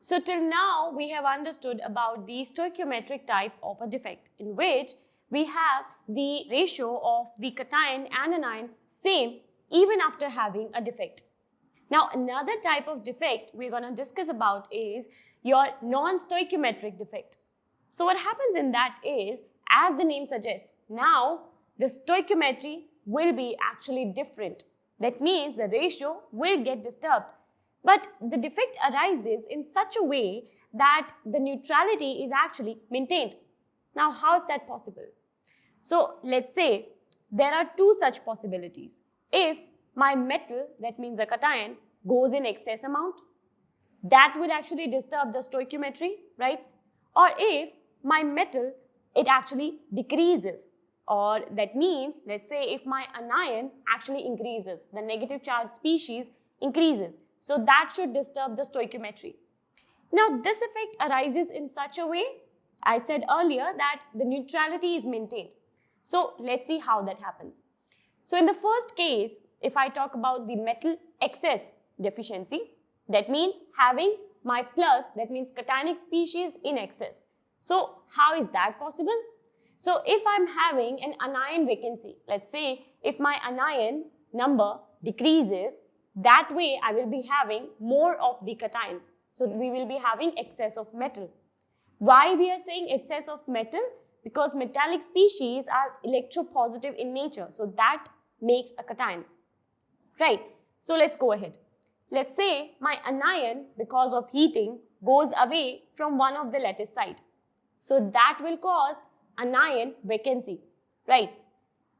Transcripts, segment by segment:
So till now, we have understood about the stoichiometric type of a defect, in which we have the ratio of the cation and anion same even after having a defect. Now, another type of defect we're going to discuss about is your non-stoichiometric defect. So what happens in that is, as the name suggests, now the stoichiometry will be actually different. That means the ratio will get disturbed. But the defect arises in such a way that the neutrality is actually maintained. Now, how is that possible? So, let's say there are two such possibilities. If my metal, that means the cation, goes in excess amount, that will actually disturb the stoichiometry, right? Or if my metal, it actually decreases, or that means, let's say if my anion actually increases, the negative charge species increases. So that should disturb the stoichiometry. Now this effect arises in such a way, I said earlier, that the neutrality is maintained. So let's see how that happens. So in the first case, if I talk about the metal excess deficiency, that means having my plus, that means cationic species in excess. So how is that possible? So if I'm having an anion vacancy, let's say if my anion number decreases, that way I will be having more of the cation. So we will be having excess of metal. Why we are saying excess of metal? Because metallic species are electropositive in nature. So that makes a cation. Right. So let's go ahead. Let's say my anion, because of heating, goes away from one of the lattice side. So that will cause anion vacancy. Right.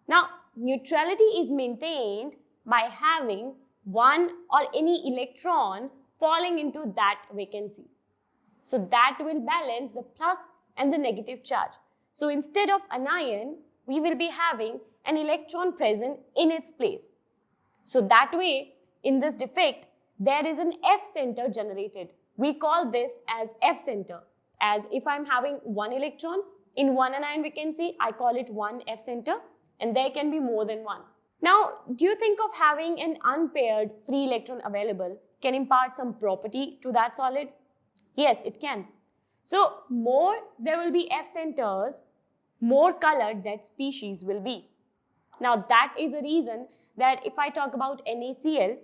Now neutrality is maintained by having one or any electron falling into that vacancy. So that will balance the plus and the negative charge. So instead of anion, we will be having an electron present in its place. So that way, in this defect, there is an F center generated. We call this as F center. As if I'm having one electron in one anion vacancy, I call it one F center, and there can be more than one. Now, do you think of having an unpaired free electron available can impart some property to that solid? Yes, it can. So, more there will be F centers, more colored that species will be. Now, that is a reason that if I talk about NaCl,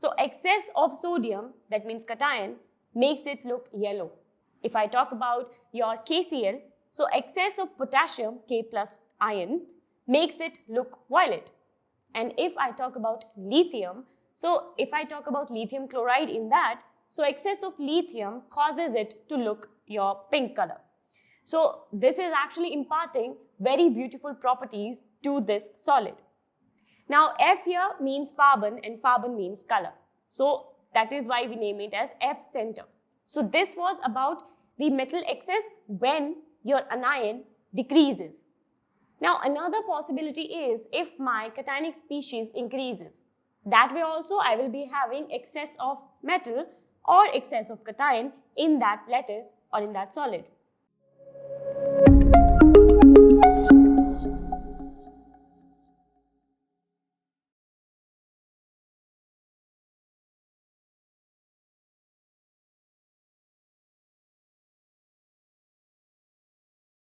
so excess of sodium, that means cation, makes it look yellow. If I talk about your KCl, so excess of potassium, K plus ion, makes it look violet. And if I talk about lithium, so if I talk about lithium chloride in that, so excess of lithium causes it to look your pink color. So this is actually imparting very beautiful properties to this solid. Now F here means Farben and Farben means color. So that is why we name it as F center. So this was about the metal excess when your anion decreases. Now another possibility is if my cationic species increases. That way also I will be having excess of metal or excess of cation in that lattice or in that solid.